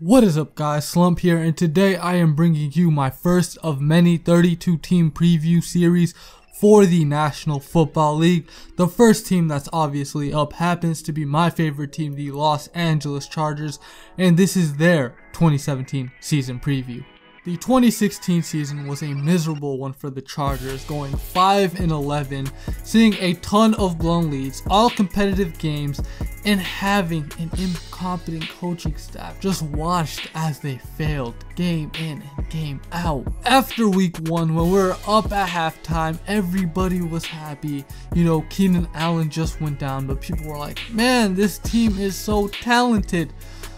What is up guys, Slump here, and today I am bringing you my first of many 32 team preview series for the National Football League. The first team that's obviously up happens to be my favorite team, the Los Angeles Chargers, and this is their 2017 season preview. The 2016 season was a miserable one for the Chargers, going 5-11, seeing a ton of blown leads, all competitive games, and having an incompetent coaching staff just watched as they failed game in and game out. After week 1, when we were up at halftime, everybody was happy. You know, Keenan Allen just went down, but people were like, man, this team is so talented.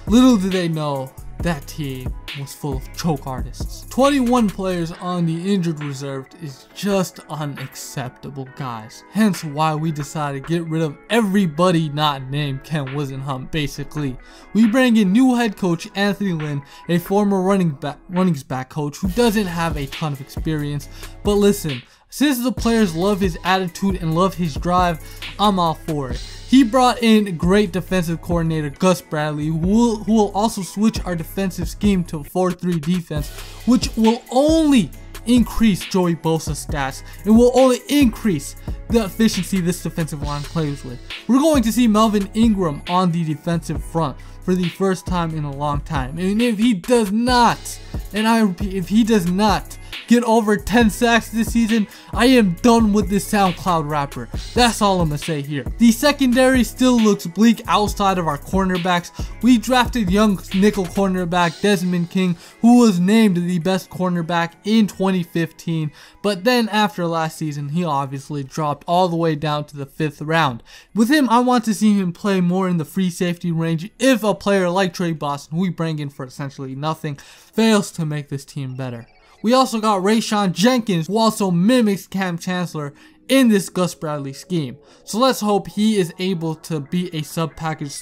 Little did they know, that team was full of choke artists. 21 players on the injured reserve is just unacceptable, guys. Hence why we decided to get rid of everybody not named Ken Wisenhunt. Basically, we bring in new head coach Anthony Lynn, a former running back coach who doesn't have a ton of experience. But listen, since the players love his attitude and love his drive, I'm all for it. He brought in great defensive coordinator Gus Bradley, who will also switch our defensive scheme to a 4-3 defense, which will only increase Joey Bosa's stats and will only increase the efficiency this defensive line plays with. We're going to see Melvin Ingram on the defensive front for the first time in a long time, and if he does not, and I repeat, if he does not get over 10 sacks this season, I am done with this SoundCloud rapper. That's all I'm gonna say here. The secondary still looks bleak outside of our cornerbacks. We drafted young nickel cornerback Desmond King, who was named the best cornerback in 2015, but then after last season, he obviously dropped all the way down to the 5th round. With him, I want to see him play more in the free safety range if a player like Trey Boston, who we bring in for essentially nothing, fails to make this team better. We also got Rayshawn Jenkins, who also mimics Cam Chancellor in this Gus Bradley scheme. So let's hope he is able to be a sub-package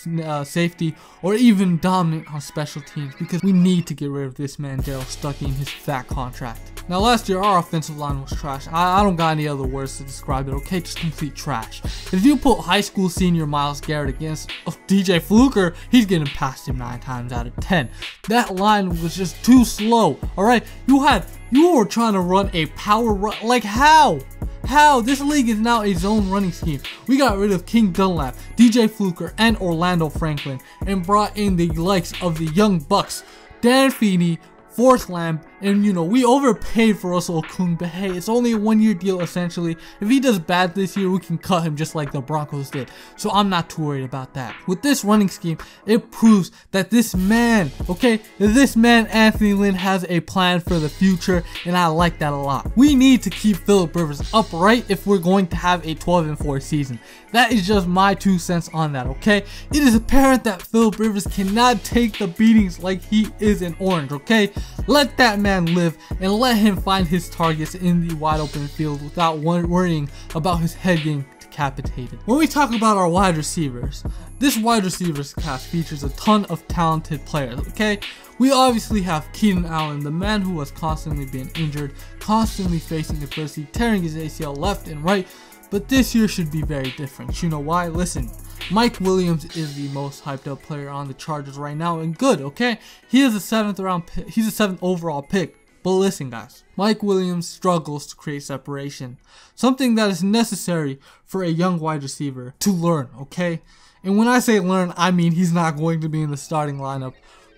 safety or even dominant on special teams, because we need to get rid of this man Daryl Stuckey in his fat contract. Now last year our offensive line was trash. I don't got any other words to describe it, okay? Just complete trash. If you put high school senior Myles Garrett against DJ Fluker, he's getting past him 9 times out of 10. That line was just too slow, alright? You were trying to run a power run, like how? How? This league is now a zone running scheme. We got rid of King Dunlap, DJ Fluker, and Orlando Franklin, and brought in the likes of the Young Bucks, Dan Feeney, Forrest Lamb, and you know, we overpaid for Russell Okung, but hey, it's only a 1-year deal essentially. If he does bad this year, we can cut him just like the Broncos did, so I'm not too worried about that. With this running scheme, it proves that this man, Anthony Lynn, has a plan for the future, and I like that a lot. We need to keep Phillip Rivers upright if we're going to have a 12-4 season. That is just my 2 cents on that, okay? It is apparent that Phillip Rivers cannot take the beatings like he is an orange, okay? Let that man live and let him find his targets in the wide open field without worrying about his head getting decapitated. When we talk about our wide receivers, this wide receivers cast features a ton of talented players, okay? We obviously have Keenan Allen, the man who has constantly been injured, constantly facing adversity, tearing his ACL left and right, but this year should be very different. You know why? Listen, Mike Williams is the most hyped up player on the Chargers right now, and good, okay? He is a 7th round pick. He's a 7th overall pick. But listen guys, Mike Williams struggles to create separation, something that is necessary for a young wide receiver to learn, okay? And when I say learn, I mean he's not going to be in the starting lineup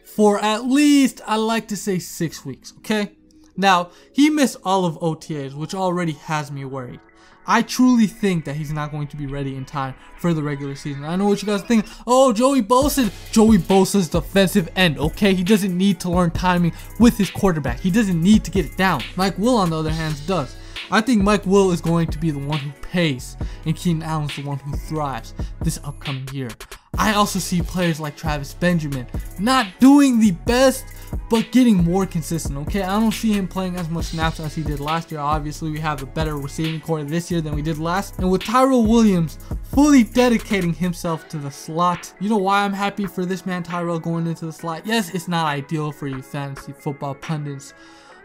for at least, I like to say, 6 weeks, okay? Now, he missed all of OTAs, which already has me worried. I truly think that he's not going to be ready in time for the regular season. I know what you guys think. Oh, Joey Bosa's defensive end, okay? He doesn't need to learn timing with his quarterback. He doesn't need to get it down. Mike Will, on the other hand, does. I think Mike Will is going to be the one who pays, and Keenan Allen's the one who thrives this upcoming year. I also see players like Travis Benjamin not doing the best, but getting more consistent, okay? I don't see him playing as much snaps as he did last year. Obviously, we have a better receiving core this year than we did last. And with Tyrell Williams fully dedicating himself to the slot, you know why I'm happy for this man Tyrell going into the slot? Yes, it's not ideal for you fantasy football pundits,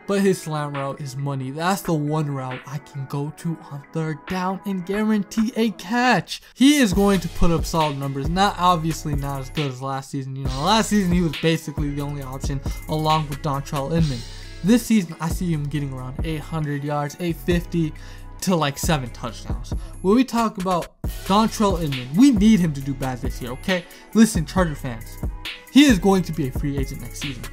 but his slant route is money. That's the one route I can go to on third down and guarantee a catch. He is going to put up solid numbers. Obviously not as good as last season. Last season he was basically the only option along with Dontrell Inman. This season I see him getting around 800 yards, 850 to like 7 touchdowns. When we talk about Dontrell Inman, we need him to do bad this year, okay? Listen, Charger fans, he is going to be a free agent next season.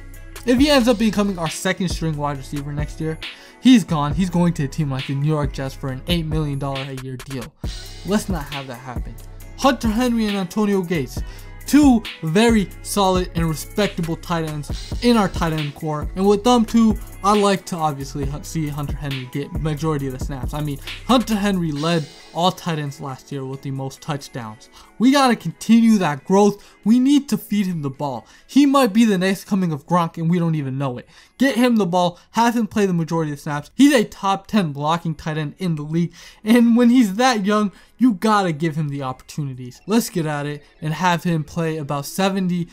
If he ends up becoming our second string wide receiver next year, he's gone. He's going to a team like the New York Jets for an $8 million a year deal. Let's not have that happen. Hunter Henry and Antonio Gates, two very solid and respectable tight ends in our tight end core, and with them two, I like to obviously see Hunter Henry get majority of the snaps. I mean, Hunter Henry led all tight ends last year with the most touchdowns. We gotta continue that growth. We need to feed him the ball. He might be the next coming of Gronk and we don't even know it. Get him the ball, have him play the majority of the snaps. He's a top 10 blocking tight end in the league, and when he's that young, you gotta give him the opportunities. Let's get at it and have him play about 75%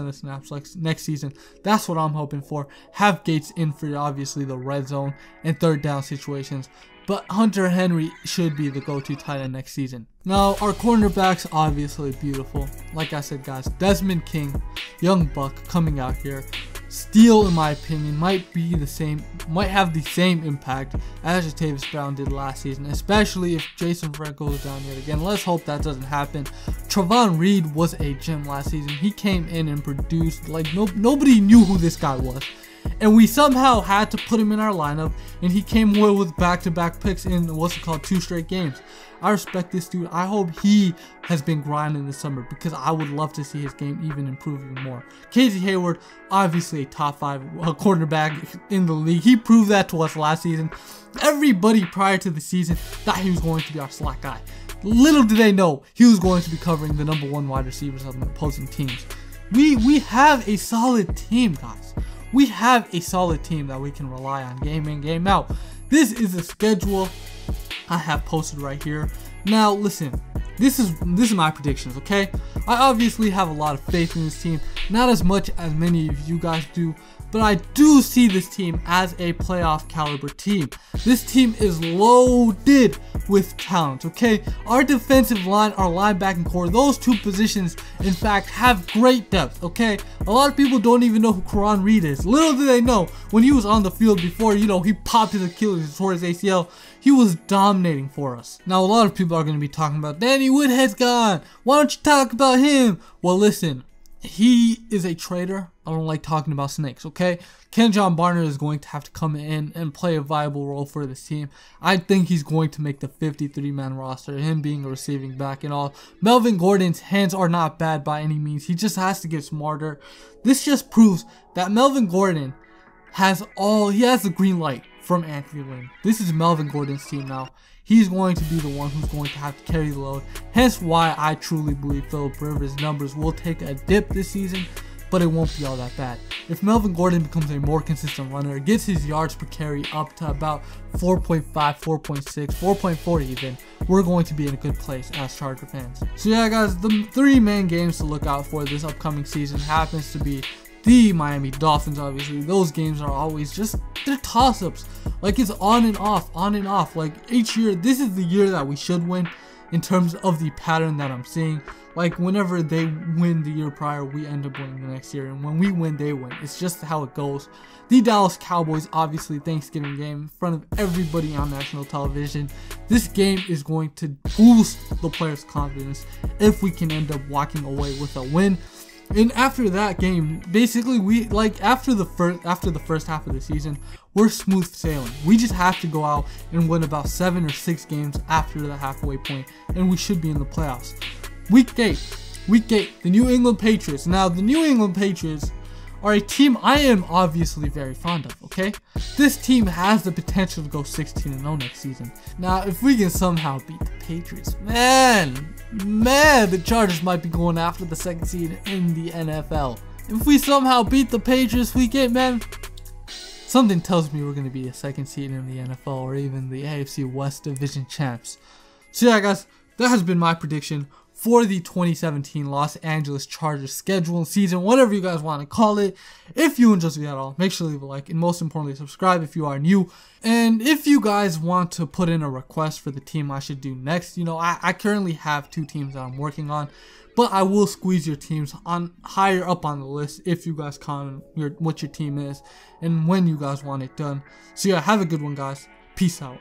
of the snaps like next season. That's what I'm hoping for. Have Gates in for obviously the red zone and third down situations, but Hunter Henry should be the go-to tight end next season. Now, our cornerbacks obviously beautiful. Like I said, guys, Desmond King, young buck coming out here. Steele, in my opinion, might have the same impact as Jatavis Brown did last season, especially if Jason Verrett goes down yet again. Let's hope that doesn't happen. Trevon Reed was a gem last season. He came in and produced like nobody knew who this guy was. And we somehow had to put him in our lineup, and he came away with back-to-back picks in 2 straight games. I respect this dude. I hope he has been grinding this summer because I would love to see his game even improve even more. Casey Hayward, obviously a top 5 cornerback in the league. He proved that to us last season. Everybody prior to the season thought he was going to be our slot guy. Little did they know he was going to be covering the #1 wide receivers of the opposing teams. We have a solid team, guys. We have a solid team that we can rely on game in, game out. This is the schedule I have posted right here. Now, listen, this is my predictions, okay? I obviously have a lot of faith in this team, not as much as many of you guys do, but I do see this team as a playoff caliber team. This team is loaded with talent, okay? Our defensive line, our linebacking core, those two positions, in fact, have great depth, okay? A lot of people don't even know who Karan Reed is. Little do they know, when he was on the field before, he popped his Achilles, tore his ACL, he was dominating for us. Now, a lot of people are going to be talking about, Danny Woodhead's gone. Why don't you talk about him? Well, listen. He is a traitor. I don't like talking about snakes, okay? Ken John Barner is going to have to come in and play a viable role for this team. I think he's going to make the 53-man roster, him being a receiving back and all. Melvin Gordon's hands are not bad by any means. He just has to get smarter. This just proves that Melvin Gordon has the green light from Anthony Lynn. This is Melvin Gordon's team now. He's going to be the one who's going to have to carry the load. Hence why I truly believe Phillip Rivers' numbers will take a dip this season, but it won't be all that bad. If Melvin Gordon becomes a more consistent runner, gets his yards per carry up to about 4.5, 4.6, 4.4 even, we're going to be in a good place as Charger fans. So yeah, guys, the 3 main games to look out for this upcoming season happens to be the Miami Dolphins. Obviously, those games are always they're toss-ups. Like, it's on and off. Like, each year, this is the year that we should win in terms of the pattern that I'm seeing. Like, whenever they win the year prior, we end up winning the next year. And when we win, they win. It's just how it goes. The Dallas Cowboys, obviously, Thanksgiving game in front of everybody on national television. This game is going to boost the players' confidence if we can end up walking away with a win. And after that game, basically after the first half of the season, we're smooth sailing. We just have to go out and win about 7 or 6 games after the halfway point, and we should be in the playoffs. Week 8, the New England Patriots. Now, the New England Patriots are a team I am obviously very fond of, okay? This team has the potential to go 16-0 next season. Now, if we can somehow beat the Patriots, man, the Chargers might be going after the 2nd seed in the NFL. If we somehow beat the Patriots week 8, man, something tells me we're going to be a 2nd seed in the NFL or even the AFC West Division champs. So yeah, guys, that has been my prediction for the 2017 Los Angeles Chargers schedule and season, whatever you guys want to call it. If you enjoyed this video at all, make sure to leave a like, and most importantly, subscribe if you are new. And if you guys want to put in a request for the team I should do next, you know, I currently have 2 teams that I'm working on, but I will squeeze your teams on higher up on the list if you guys comment what your team is and when you guys want it done. So yeah, have a good one, guys. Peace out.